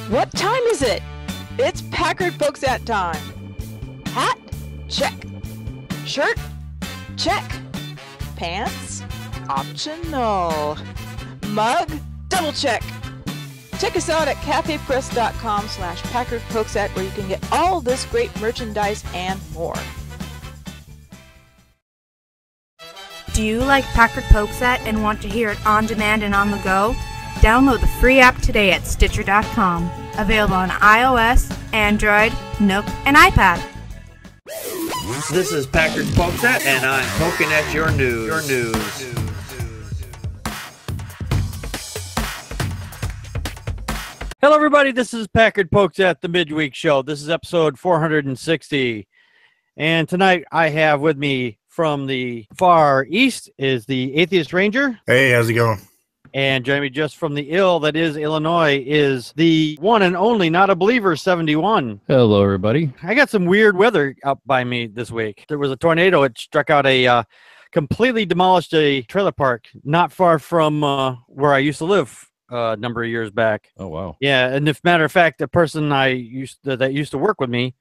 What time is it? It's Packard Folks at time. Hat? Check. Shirt? Check. Pants? Optional. Mug? Double check. Check us out at cafepress.com/PackardPokesat where you can get all this great merchandise and more. Do you like Packard Pokesat and want to hear it on demand and on the go? Download the free app today at Stitcher.com. Available on iOS, Android, Nook, and iPad. This is Packard Pokesat, and I'm poking at your news. Hello, everybody. This is Packard Pokesat, the Midweek Show. This is episode 460. And tonight I have with me from the far east is the Atheist Ranger. Hey, how's it going? And joining me just from the ill that is Illinois is the one and only Not a Believer 71. Hello, everybody. I got some weird weather up by me this week. There was a tornado. It struck out completely demolished a trailer park not far from where I used to live a number of years back. Oh, wow. Yeah, and if matter of fact, the person that used to work with me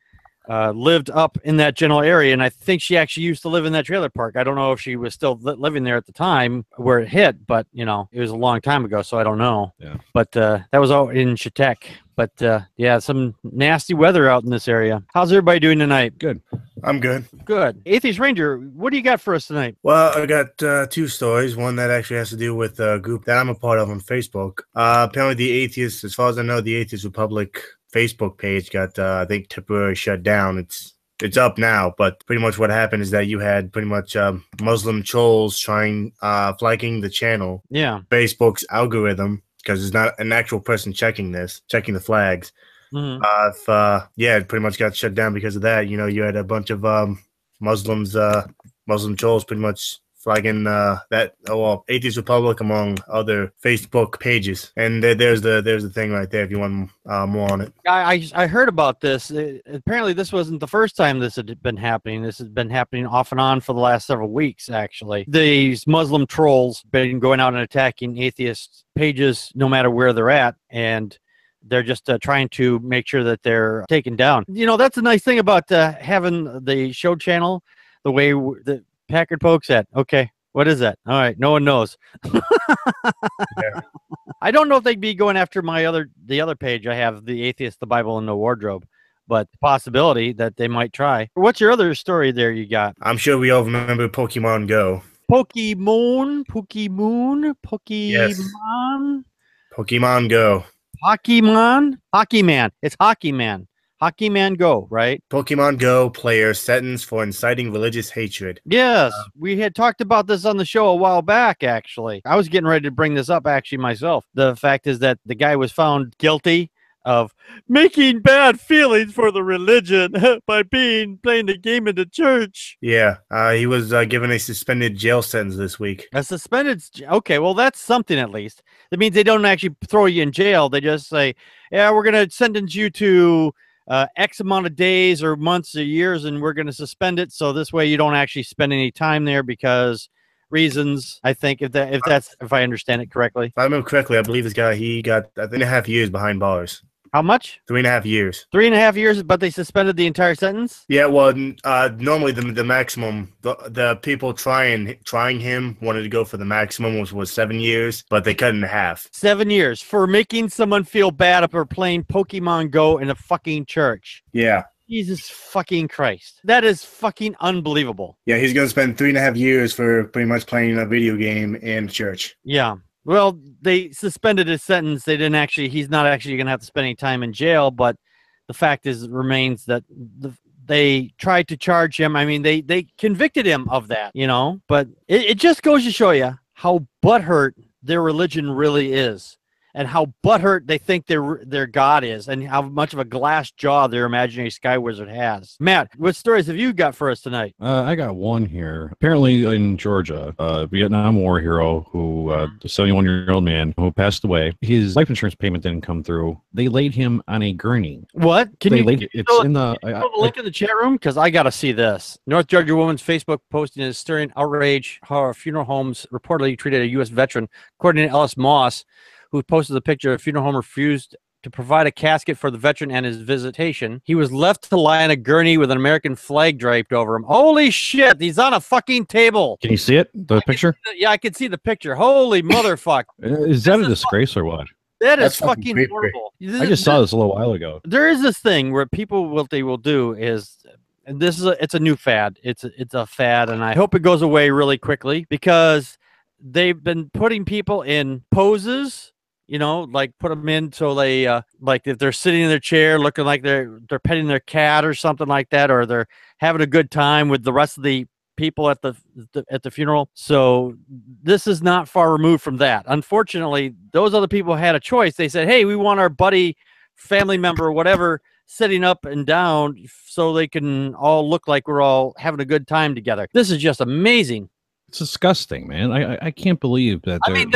lived up in that general area, and I think she actually used to live in that trailer park. I don't know if she was still living there at the time where it hit, but you know, it was a long time ago, so I don't know. Yeah. But that was all in Chautauqua. But yeah, some nasty weather out in this area. How's everybody doing tonight? Good. I'm good. Good. Atheist Ranger, what do you got for us tonight? Well, I got two stories. One that actually has to do with a group that I'm a part of on Facebook. Apparently the Atheists, as far as I know, the Atheist Republic Facebook page got, I think, temporarily shut down. It's up now, but pretty much what happened is that you had pretty much Muslim trolls flagging the channel. Yeah. Facebook's algorithm, because there's not an actual person checking the flags. Mm-hmm. It pretty much got shut down because of that. You know, you had a bunch of Muslim trolls pretty much flagging Atheist Republic among other Facebook pages. And there's the thing right there if you want more on it. I heard about this. Apparently this wasn't the first time this had been happening. This has been happening off and on for the last several weeks, actually. These Muslim trolls been going out and attacking atheist pages no matter where they're at, and they're just trying to make sure that they're taken down. You know, that's the nice thing about having the show channel the way the Packard Pokesat. Okay, what is that? All right, no one knows. Yeah. I don't know if they'd be going after the other page I have, the Atheist, the Bible, and the Wardrobe, but possibility that they might try. What's your other story there you got? I'm sure we all remember Pokemon Go. Pokemon. Yes. Pokemon Go. Hockey Man. It's Hockey Man. Hockey Man Go, right? Pokemon Go player sentenced for inciting religious hatred. Yes, we had talked about this on the show a while back, actually. I was getting ready to bring this up, actually, myself. The fact is that the guy was found guilty of making bad feelings for the religion by playing the game in the church. Yeah, he was given a suspended jail sentence this week. A suspended... Okay, well, that's something at least. That means they don't actually throw you in jail. They just say, yeah, we're going to sentence you to X amount of days or months or years, and we're going to suspend it, so this way you don't actually spend any time there because reasons, I think, if I understand it correctly. If I remember correctly, I believe this guy, he got 3.5 years behind bars. How much? 3.5 years. 3.5 years, but they suspended the entire sentence? Yeah, well, normally the maximum, the people trying him wanted to go for the maximum, which was 7 years, but they cut it in half. 7 years for making someone feel bad for playing Pokemon Go in a fucking church. Yeah. Jesus fucking Christ. That is fucking unbelievable. Yeah, he's going to spend 3.5 years for pretty much playing a video game in church. Yeah. Well, they suspended his sentence. He's not actually going to have to spend any time in jail, but the fact remains that they tried to charge him. I mean, they convicted him of that, you know, but it just goes to show you how butthurt their religion really is, and how butthurt they think their God is, and how much of a glass jaw their imaginary sky wizard has. Matt, what stories have you got for us tonight? I got one here. Apparently in Georgia, a Vietnam War hero the 71-year-old man who passed away, his life insurance payment didn't come through. They laid him on a gurning. What? It's in the link in the chat room? Because I got to see this. North Georgia woman's Facebook posting is stirring outrage how funeral homes reportedly treated a U.S. veteran, according to Ellis Moss, who posted a picture of a funeral home refused to provide a casket for the veteran and his visitation. He was left to lie on a gurney with an American flag draped over him. Holy shit, he's on a fucking table. Can you see it? The picture? Yeah, I can see the picture. Holy motherfuck. Is that a disgrace or what? That's fucking fucking creepy. horrible. I just saw this a little while ago. There is this thing where people, what they will do is, and this is it's a new fad. It's a fad, and I hope it goes away really quickly, because they've been putting people in poses, you know, like put them in so they like if they're sitting in their chair looking like they're petting their cat or something like that, or they're having a good time with the rest of the people at the funeral. So this is not far removed from that. Unfortunately, those other people had a choice. They said, hey, we want our buddy, family member, whatever, sitting up and down so they can all look like we're all having a good time together. This is just amazing. It's disgusting, man. I can't believe that they're doing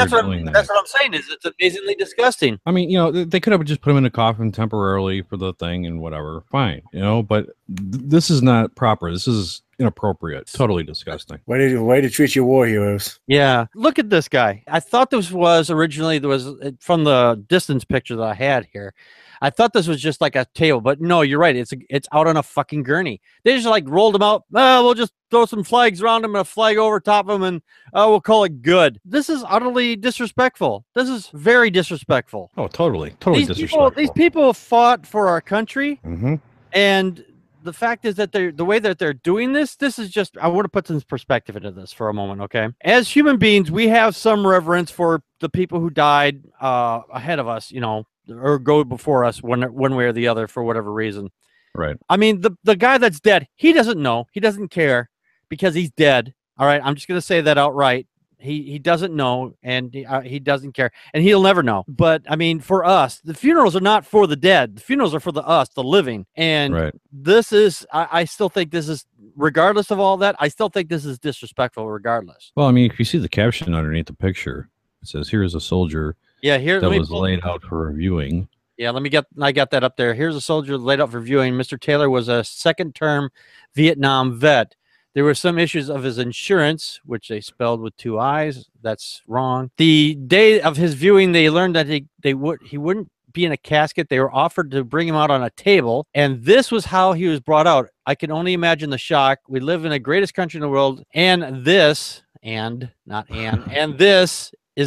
that. That's what I'm saying, is it's amazingly disgusting. I mean, you know, they could have just put him in a coffin temporarily for the thing and whatever. Fine, you know, but this is not proper. This is inappropriate. Totally disgusting. Way to treat your war heroes. Yeah. Look at this guy. I thought this was originally, there was from the distance picture that I had here, I thought this was just like a table, but no, you're right. It's out on a fucking gurney. They just like rolled him out. We'll just throw some flags around him and a flag over top of him, and we'll call it good. This is utterly disrespectful. This is very disrespectful. Oh, totally disrespectful. These people fought for our country, Mm-hmm. and the fact is that the way that they're doing this is just, I want to put some perspective into this for a moment, okay? As human beings, we have some reverence for the people who died ahead of us, you know, or go before us one way or the other for whatever reason. Right. I mean, the guy that's dead, he doesn't know. He doesn't care because he's dead. All right. I'm just going to say that outright. He doesn't know, and he doesn't care, and he'll never know. But I mean, for us, the funerals are not for the dead. The funerals are for us, the living. And right. This is, I still think this is, regardless of all that, I still think this is disrespectful regardless. Well, I mean, if you see the caption underneath the picture, it says, "Here's a soldier." Yeah, here that was laid out for viewing. Yeah, I got that up there. Here's a soldier laid out for viewing. Mr. Taylor was a second-term Vietnam vet. There were some issues of his insurance, which they spelled with 2 I's. That's wrong. The day of his viewing, they learned that he wouldn't be in a casket. They were offered to bring him out on a table, and this was how he was brought out. I can only imagine the shock. We live in the greatest country in the world, and this is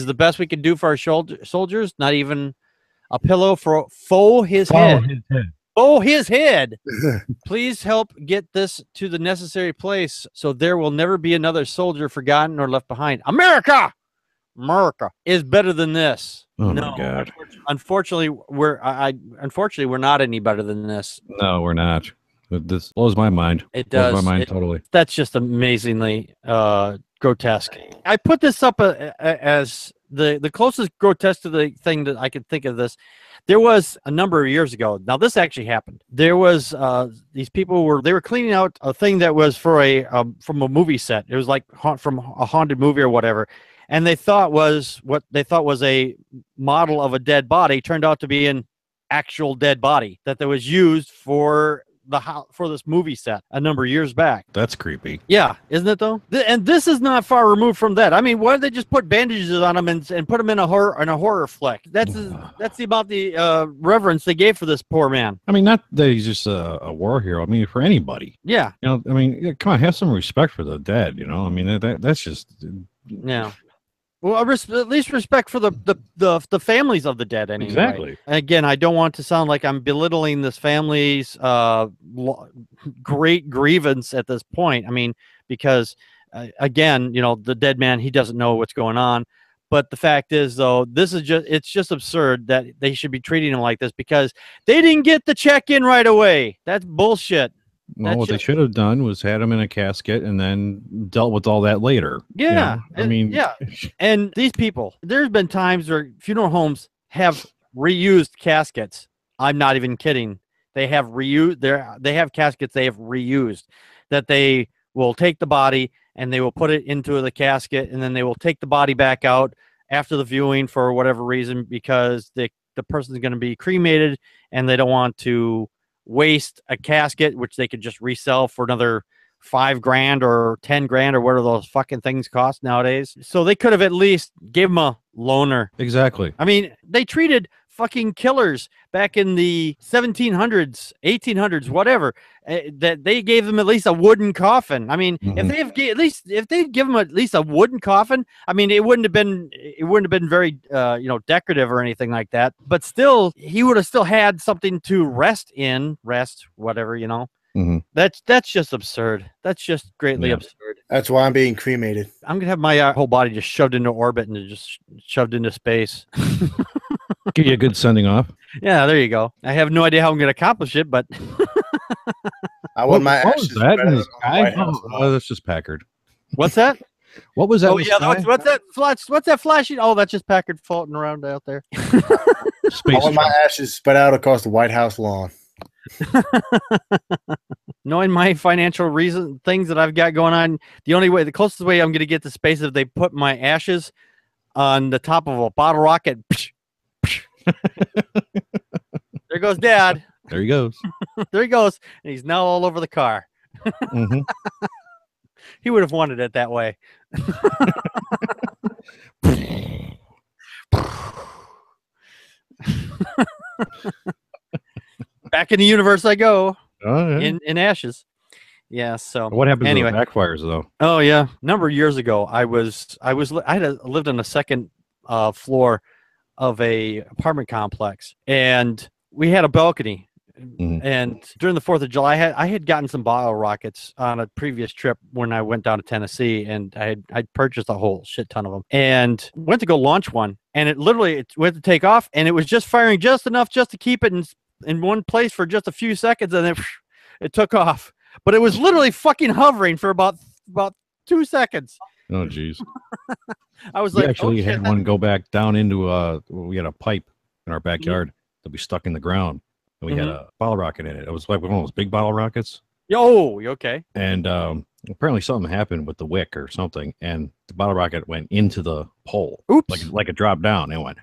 the best we can do for our soldiers. Not even a pillow for his head. Please help get this to the necessary place so there will never be another soldier forgotten or left behind. America is better than this. Oh no, my God. Unfortunately, we're not any better than this. No, we're not. This blows my mind. It does. Blows my mind totally. That's just amazingly grotesque. I put this up as the closest grotesque to the thing that I could think of this. There was a number of years ago. Now this actually happened. There was these people were cleaning out a thing that was for from a movie set. It was like from a haunted movie or whatever, and they thought was a model of a dead body turned out to be an actual dead body that was used for this movie set a number of years back. That's creepy. Yeah, isn't it though? And this is not far removed from that. I mean, why don't they just put bandages on him and put him in a horror flick? That's about the reverence they gave for this poor man. I mean, not that he's just a war hero. I mean, for anybody. Yeah. You know, I mean, come on, have some respect for the dead. You know, I mean, that's just. Yeah. Well, at least respect for the families of the dead, anyway. Exactly. Again, I don't want to sound like I'm belittling this family's great grievance at this point. I mean, because again, you know, the dead man, he doesn't know what's going on. But the fact is, though, it's just absurd that they should be treating him like this because they didn't get the check in right away. That's bullshit. Well, what they should have done was had him in a casket and then dealt with all that later. Yeah. You know? I mean, yeah. And these people, there's been times where funeral homes have reused caskets. I'm not even kidding. They have they have caskets they have reused that they will take the body and they will put it into the casket and then they will take the body back out after the viewing for whatever reason because the person's going to be cremated and they don't want to waste a casket which they could just resell for another $5,000 or $10,000 or whatever those fucking things cost nowadays. So they could have at least gave him a loaner. Exactly. I mean, they treated fucking killers back in the 1700s, 1800s, whatever, that they gave them at least a wooden coffin. I mean, if they'd give them at least a wooden coffin, I mean, it wouldn't have been very, decorative or anything like that. But still, he would have still had something to rest, whatever, Mm-hmm. That's just absurd. That's just greatly absurd. That's why I'm being cremated. I'm gonna have my whole body just shoved into orbit and just shoved into space. Give you a good sending off. Yeah, there you go. I have no idea how I'm gonna accomplish it, but I want my what was ashes that spread in out the on the sky? White House lawn. That's just Packard. what's that? What was that? Oh in the yeah, sky? what's that? What's that flashing? Oh, that's just Packard floating around out there. Space I want my truck. ashes spread out across the White House lawn. Knowing my financial things that I've got going on, the closest way I'm going to get to space is if they put my ashes on the top of a bottle rocket. There goes Dad. There he goes. There he goes. And he's now all over the car. Mm-hmm. He would have wanted it that way. Back in the universe I go. Oh, yeah. In ashes. Yeah, so What happens anyway. to the backfires though? Oh yeah, a number of years ago, I lived on the second floor of a apartment complex, and we had a balcony. Mhm. And during the 4th of July, I had gotten some bottle rockets on a previous trip when I went down to Tennessee, and I'd purchased a whole shit ton of them, and went to go launch one, and it went to take off, and it was just firing just enough just to keep it in one place for just a few seconds, and then it took off. But it was literally fucking hovering for about 2 seconds. Oh, geez. I was We like, actually oh, shit, had one go back down into we had a pipe in our backyard that we stuck in the ground, and we had a bottle rocket in it. It was like one of those big bottle rockets. Oh, you okay? And apparently something happened with the wick or something, and the bottle rocket went into the pole. Oops. Like it dropped down. It went.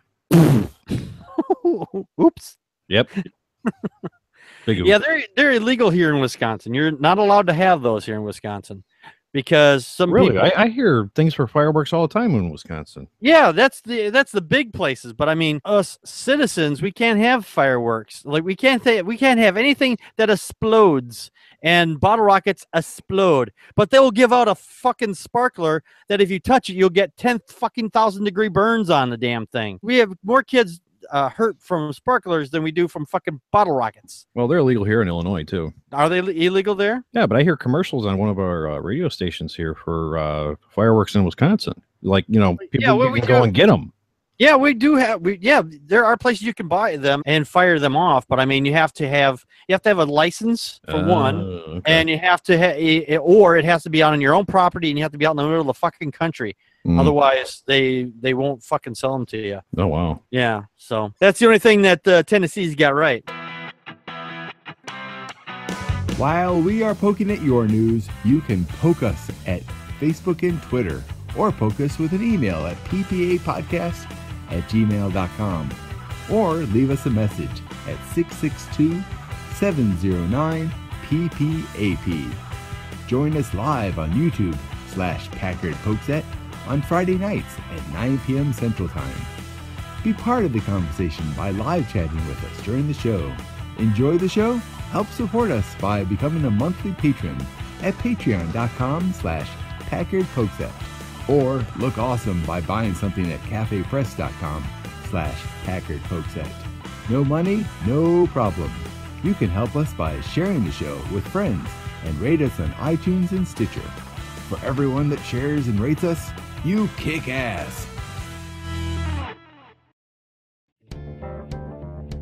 Oops. Yep. Big Yeah, they're illegal here in Wisconsin. You're not allowed to have those here in Wisconsin because some Really, people. I hear things for fireworks all the time in Wisconsin. Yeah, that's the big places. But I mean, us citizens, we can't have fireworks. Like we can't have anything that explodes. And bottle rockets explode, but they will give out a fucking sparkler that if you touch it, you'll get 10,000-degree burns on the damn thing. We have more kids hurt from sparklers than we do from fucking bottle rockets. Well, they're illegal here in Illinois too. Are they illegal there? Yeah, but I hear commercials on one of our radio stations here for fireworks in Wisconsin. Like, people can go and get them. Yeah, we do have. There are places you can buy them and fire them off, but I mean, you have to have a license for one, Okay. and you have to or it has to be out on your own property, and you have to be out in the middle of the fucking country. Otherwise, they won't fucking sell them to you. Oh, wow. Yeah, so that's the only thing that Tennessee's got right. While we are poking at your news, you can poke us at Facebook and Twitter, or poke us with an email at ppapodcast@gmail.com, or leave us a message at 662-709-PPAP. Join us live on YouTube/Packard Pokset on Friday nights at 9 p.m. Central Time. Be part of the conversation by live chatting with us during the show. Enjoy the show? Help support us by becoming a monthly patron at patreon.com/Packard Pokset. Or look awesome by buying something at cafepress.com/Packard Pokset. No money, no problem. You can help us by sharing the show with friends and rate us on iTunes and Stitcher. For everyone that shares and rates us, you kick ass.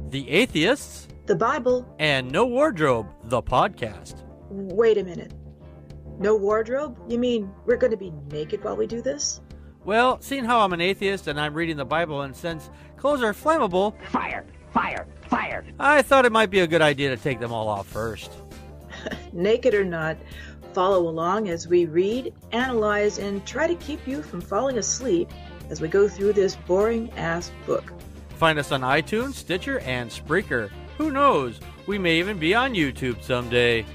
The Atheists The Bible. and No Wardrobe, the podcast. Wait a minute. No wardrobe? You mean we're going to be naked while we do this? Well, seeing how I'm an atheist and I'm reading the Bible, and since clothes are flammable, Fire! Fire! Fire! I thought it might be a good idea to take them all off first. Naked or not, follow along as we read, analyze, and try to keep you from falling asleep as we go through this boring-ass book. Find us on iTunes, Stitcher, and Spreaker. Who knows? We may even be on YouTube someday.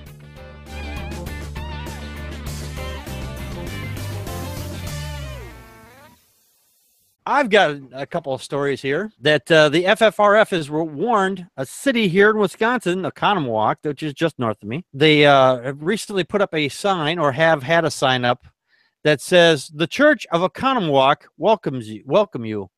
I've got a couple of stories here that the FFRF has warned a city here in Wisconsin, Oconomowoc, which is just north of me. They have recently put up a sign, or have had a sign up, that says the Church of Oconomowoc welcome you.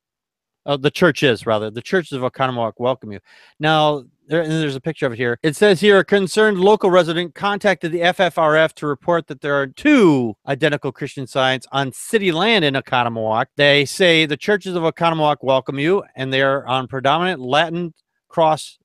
The churches of Oconomowoc welcome you. Now, there's a picture of it here. It says here, a concerned local resident contacted the FFRF to report that there are 2 identical Christian signs on city land in Oconomowoc. They say the churches of Oconomowoc welcome you, and they are on predominant Latin crosses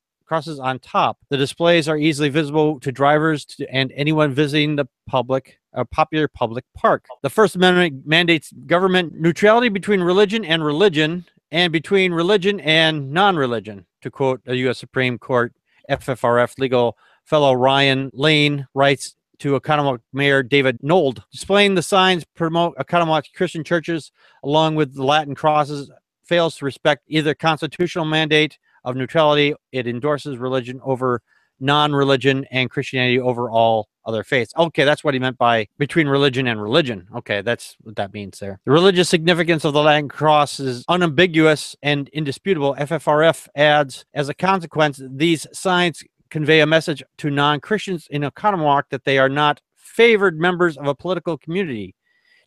on top. The displays are easily visible to drivers and anyone visiting the popular public park. The First Amendment mandates government neutrality between religion and religion, and between religion and non-religion, to quote a U.S. Supreme Court FFRF legal fellow Ryan Lane writes to Oconomowoc Mayor David Nold. Displaying the signs promote Oconomowoc Christian churches along with the Latin crosses fails to respect either constitutional mandate of neutrality. It endorses religion over non-religion and Christianity over all other faiths. Okay, that's what he meant by between religion and religion. Okay, that's what that means there. The religious significance of the Latin cross is unambiguous and indisputable. FFRF adds, as a consequence, these signs convey a message to non-Christians in Oconomowoc that they are not favored members of a political community.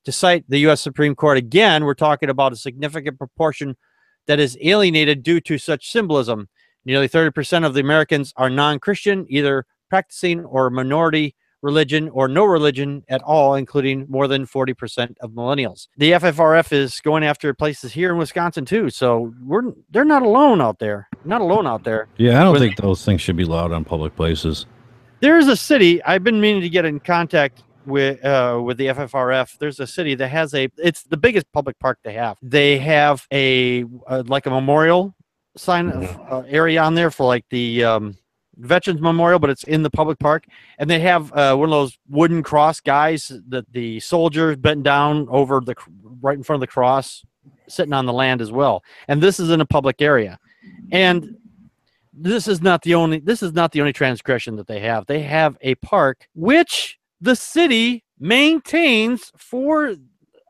To cite the U.S. Supreme Court again, we're talking about a significant proportion that is alienated due to such symbolism. Nearly 30% of the Americans are non-Christian, either practicing or minority religion or no religion at all, including more than 40% of millennials. The FFRF is going after places here in Wisconsin too, so they're not alone out there. Not alone out there. Yeah, I don't think those things should be allowed on public places. There's a city I've been meaning to get in contact with the FFRF. There's a city that has it's the biggest public park they have. They have like a memorial sign area on there for like the Veterans Memorial, but it's in the public park, and they have one of those wooden cross guys that the soldiers bent down over right in front of the cross, sitting on the land as well. And this is in a public area, and this is not the only transgression that they have. They have a park which the city maintains for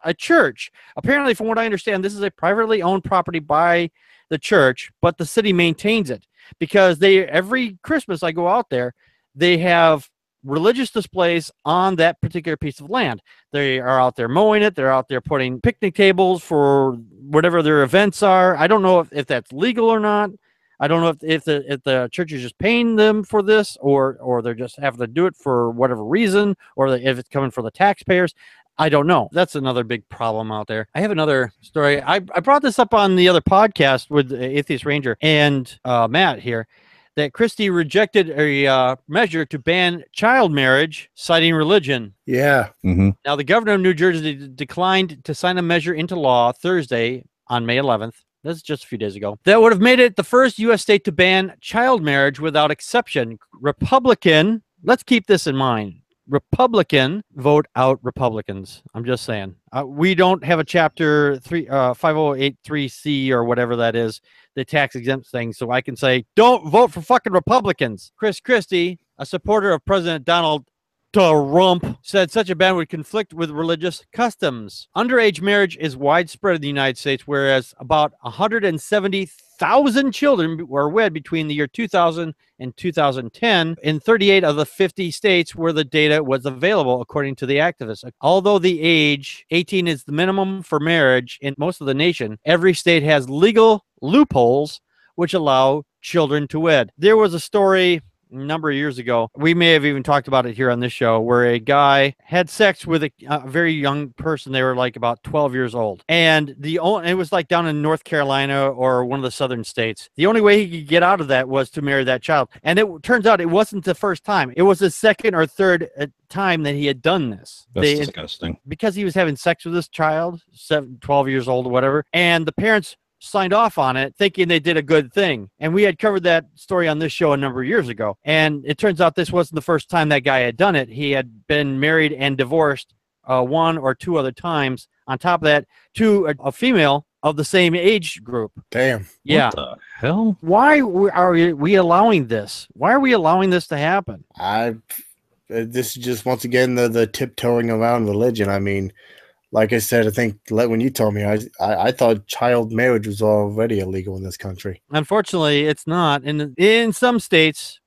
a church. Apparently, from what I understand, this is a privately owned property by the church, but the city maintains it because every Christmas I go out there, they have religious displays on that particular piece of land. They are out there mowing it. They're out there putting picnic tables for whatever their events are. I don't know if that's legal or not. I don't know if the church is just paying them for this, or they're just having to do it for whatever reason, or if it's coming for the taxpayers. I don't know. That's another big problem out there. I have another story. I brought this up on the other podcast with Atheist Ranger and Matt here, that Christie rejected a measure to ban child marriage, citing religion. Yeah. Mm-hmm. Now, the governor of New Jersey declined to sign a measure into law Thursday on May 11th. That's just a few days ago. That would have made it the first U.S. state to ban child marriage without exception. Republican, let's keep this in mind. Republican vote out Republicans. I'm just saying. We don't have a chapter 5083C or whatever that is, the tax exempt thing. So I can say, don't vote for fucking Republicans. Chris Christie, a supporter of President Donald Trump, said such a ban would conflict with religious customs. Underage marriage is widespread in the United States, whereas about 170,000 children were wed between the year 2000 and 2010 in 38 of the 50 states where the data was available, according to the activists. Although the age 18 is the minimum for marriage in most of the nation, every state has legal loopholes which allow children to wed. There was a story a number of years ago, we may have even talked about it here on this show, where a guy had sex with a very young person. They were like about 12 years old, and it was like down in North Carolina or one of the southern states. The only way he could get out of that was to marry that child, and it turns out it wasn't the first time. It was the second or third time that he had done this. That's disgusting. Because he was having sex with this child, 12 years old or whatever, and the parents signed off on it thinking they did a good thing. And we had covered that story on this show a number of years ago. And it turns out this wasn't the first time that guy had done it. He had been married and divorced one or two other times. On top of that, to a female of the same age group. Damn. Yeah. What the hell? Why are we allowing this? Why are we allowing this to happen? This is just, once again, the tiptoeing around religion. I mean, like I said, I think when you told me, I thought child marriage was already illegal in this country. Unfortunately, it's not. And in some states,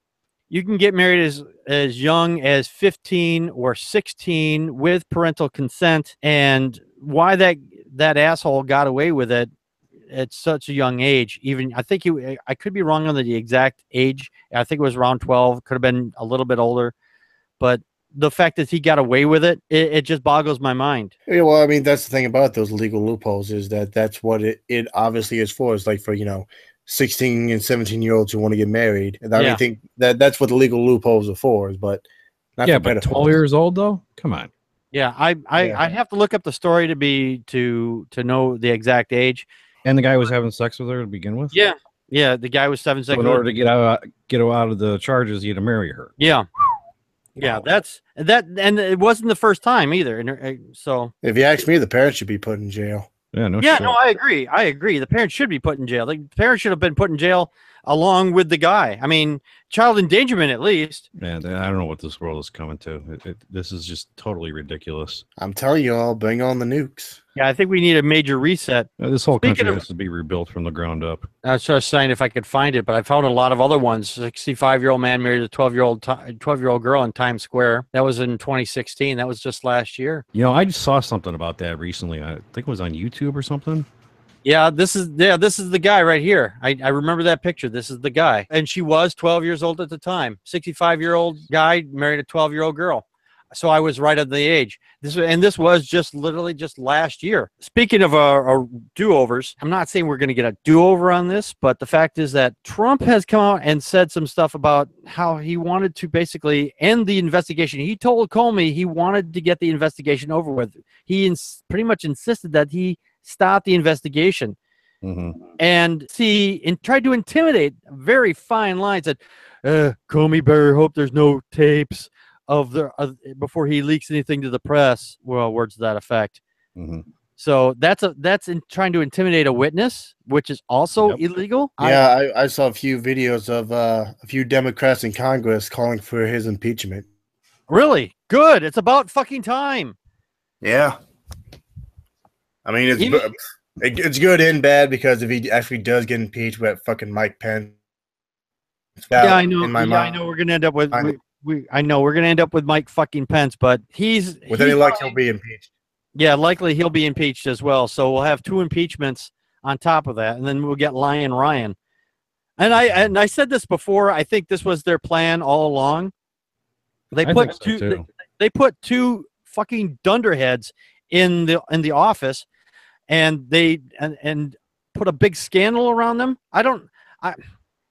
you can get married as young as 15 or 16 with parental consent. And why that asshole got away with it at such a young age, even I think I could be wrong on the exact age. I think it was around 12, could have been a little bit older, but the fact that he got away with it, it just boggles my mind. Yeah, well, I mean, that's the thing about those legal loopholes is that's what it obviously is for. It's like for, 16 and 17-year-olds who want to get married. And I think that's what the legal loopholes are for, but not for but pedophiles. 12 years old though? Come on. Yeah, I'd have to look up the story to know the exact age. And the guy was having sex with her to begin with? Yeah. Yeah, the guy was 7 seconds. So in order to get out of the charges, he had to marry her. Yeah. Yeah, that's that, and it wasn't the first time either. And so, if you ask me, the parents should be put in jail. Yeah, no. Yeah, no, I agree. The parents should be put in jail. The parents should have been put in jail along with the guy. I mean, child endangerment at least. Man, I don't know what this world is coming to. This is just totally ridiculous. I'm telling you all, bring on the nukes. Yeah, I think we need a major reset. This whole country has to be rebuilt from the ground up. I was just saying if I could find it, but I found a lot of other ones. 65-year-old man married a 12-year-old girl in Times Square. That was in 2016. That was just last year. I just saw something about that recently. I think it was on YouTube or something. Yeah, this is the guy right here. I remember that picture. This is the guy. And she was 12 years old at the time. 65-year-old guy married a 12-year-old girl. So I was right at the age. This was just literally just last year. Speaking of do-overs, I'm not saying we're going to get a do-over on this, but the fact is that Trump has come out and said some stuff about how he wanted to basically end the investigation. He told Comey he wanted to get the investigation over with. He pretty much insisted that he stop the investigation. Mm-hmm. And tried to intimidate, very fine lines that Comey better hope there's no tapes of before he leaks anything to the press. Well, words to that effect. Mm-hmm. So that's trying to intimidate a witness, which is also illegal. Yeah, I saw a few videos of a few Democrats in Congress calling for his impeachment. Really? Good. It's about fucking time. Yeah. I mean, it's good and bad because if he actually does get impeached with fucking Mike Pence. Yeah, I know. I know we're gonna end up with. I know we're gonna end up with Mike fucking Pence, but with any luck he'll be impeached. Yeah, likely he'll be impeached as well. So we'll have 2 impeachments on top of that, and then we'll get Lion Ryan. And I said this before. I think this was their plan all along. They put 2 fucking dunderheads in the office, and they put a big scandal around them.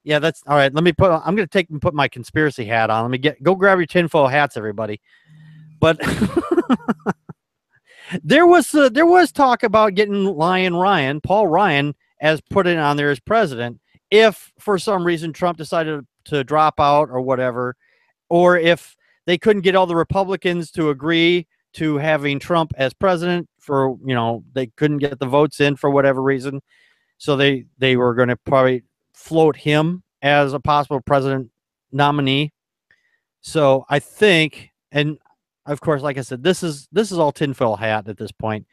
Yeah, that's all right. I'm going to put my conspiracy hat on. Go grab your tinfoil hats, everybody. But there was talk about getting Paul Ryan, as put in on there as president, if for some reason Trump decided to drop out or whatever, or if they couldn't get all the Republicans to agree to having Trump as president for, they couldn't get the votes in for whatever reason. So they were going to probably float him as a possible president nominee. So I think, and of course, like I said, this is all tinfoil hat at this point.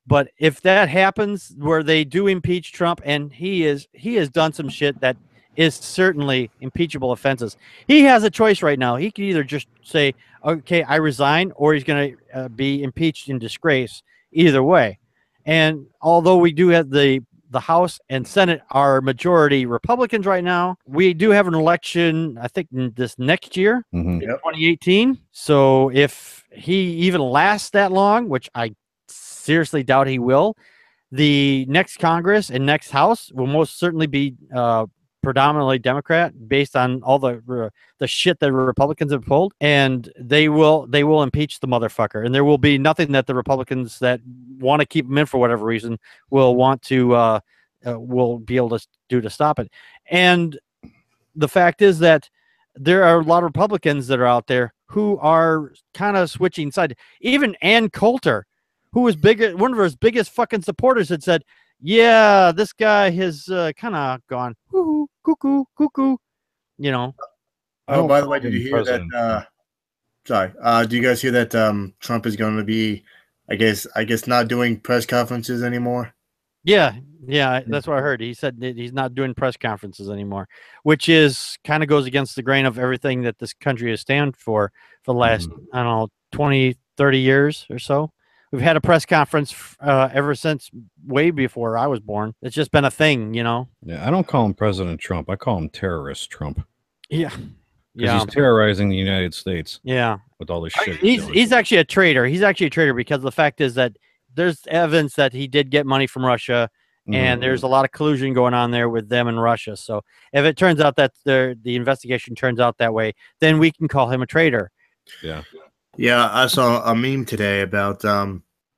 But if that happens where they do impeach Trump, and he has done some shit that is certainly impeachable offenses, he has a choice right now. He can either just say, okay, I resign, or he's going to be impeached in disgrace. Either way. And although we do have the House and Senate are majority Republicans right now, we do have an election, I think, this next year, in 2018. So if he even lasts that long, which I seriously doubt he will, the next Congress and next House will most certainly be predominantly Democrat, based on all the shit that Republicans have pulled, and they will impeach the motherfucker, and there will be nothing that the Republicans that want to keep him in for whatever reason will want to will be able to do to stop it. And the fact is that there are a lot of Republicans that are out there who are kind of switching sides. Even Ann Coulter, who was one of his biggest fucking supporters, had said, yeah, this guy has kind of gone cuckoo. Oh, by the way, did you hear that? Sorry. Do you guys hear that Trump is going to be I guess not doing press conferences anymore. Yeah, that's what I heard. He said that he's not doing press conferences anymore, which is kind of goes against the grain of everything that this country has stand for the last, I don't know, 20, 30 years or so. We've had a press conference ever since way before I was born. It's just been a thing, you know? Yeah, I don't call him President Trump. I call him terrorist Trump. Yeah. Because he's terrorizing the United States. Yeah. With all this shit. He's actually a traitor. He's actually a traitor because the fact is that there's evidence that he did get money from Russia, and there's a lot of collusion going on there with them and Russia. So if it turns out that the investigation turns out that way, then we can call him a traitor. Yeah. Yeah, I saw a meme today about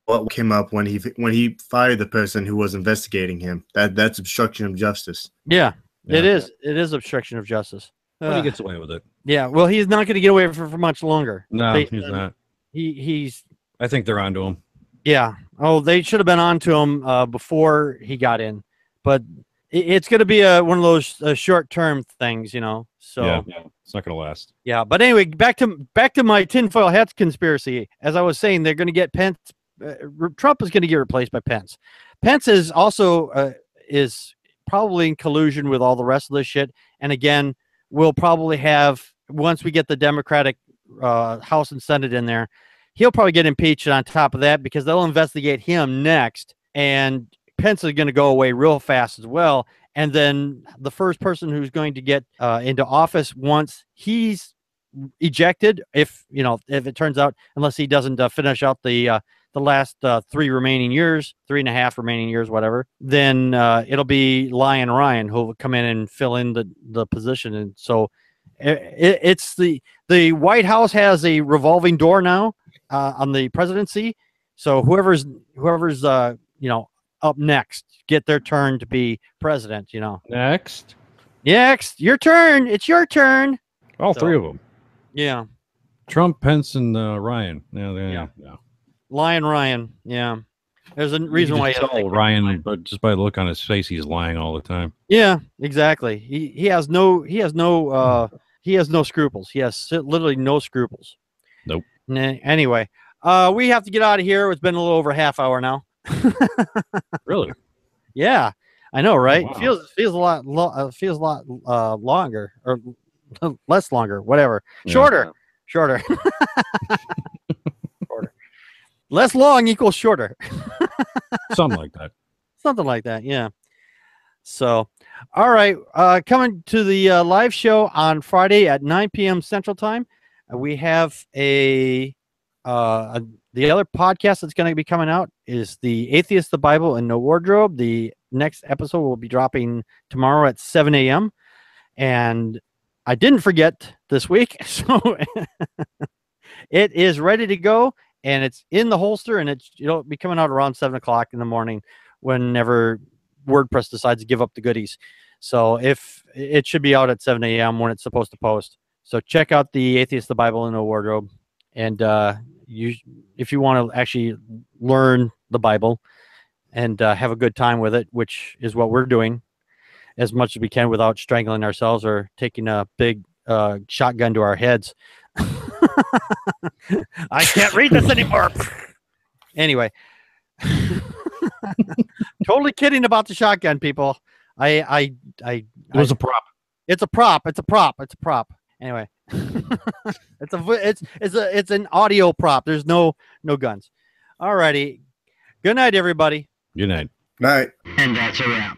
what came up when he fired the person who was investigating him. That's obstruction of justice. Yeah. It is. It is obstruction of justice. But he gets away with it. Yeah. Well, he's not going to get away with it for much longer. No, he's not. He's. I think they're onto him. Yeah. Oh, they should have been on to him before he got in, but it's going to be one of those short-term things, you know. So yeah, it's not going to last. Yeah, but anyway, back to my tinfoil hats conspiracy. As I was saying, they're going to get Pence. Trump is going to get replaced by Pence. Pence is also is probably in collusion with all the rest of this shit. And again, we'll probably have, once we get the Democratic House and Senate in there, he'll probably get impeached on top of that because they'll investigate him next, and Pence is going to go away real fast as well. And then the first person who's going to get into office once he's ejected, if it turns out, unless he doesn't finish out the last 3 remaining years, 3.5 remaining years, whatever, then it'll be Lion Ryan who will come in and fill in the position. And so it's the White House has a revolving door now. On the presidency, so whoever's up next get their turn to be president. Next, your turn. It's your turn. All 3 of them. Yeah. Trump, Pence, and Ryan. Yeah. Lion Ryan. Yeah. There's a reason why. Tell Ryan, but just by the look on his face, he's lying all the time. Yeah, exactly. He has no scruples. He has literally no scruples. Nope. Anyway, we have to get out of here. It's been a little over a half hour now. Really? Yeah, I know, right? Oh, wow. Feels a lot longer or less longer, whatever. Yeah. Shorter. Shorter. Less long equals shorter. Something like that. Something like that. Yeah. So, all right. Coming to the live show on Friday at 9 p.m. Central Time. We have the other podcast that's going to be coming out is the Atheist, the Bible, and No Wardrobe. The next episode will be dropping tomorrow at 7 a.m. And I didn't forget this week, so it is ready to go, and it's in the holster, and it'll be coming out around 7 o'clock in the morning whenever WordPress decides to give up the goodies. So if it should be out at 7 a.m. when it's supposed to post. So check out the Atheist, the Bible, and No Wardrobe. And if you want to actually learn the Bible and have a good time with it, which is what we're doing as much as we can without strangling ourselves or taking a big shotgun to our heads. I can't read this anymore. Anyway. Totally kidding about the shotgun, people. It was a prop. It's a prop. It's a prop. It's a prop. Anyway, it's an audio prop. There's no guns. Alrighty. Good night, everybody. Good night. Night. And that's a wrap.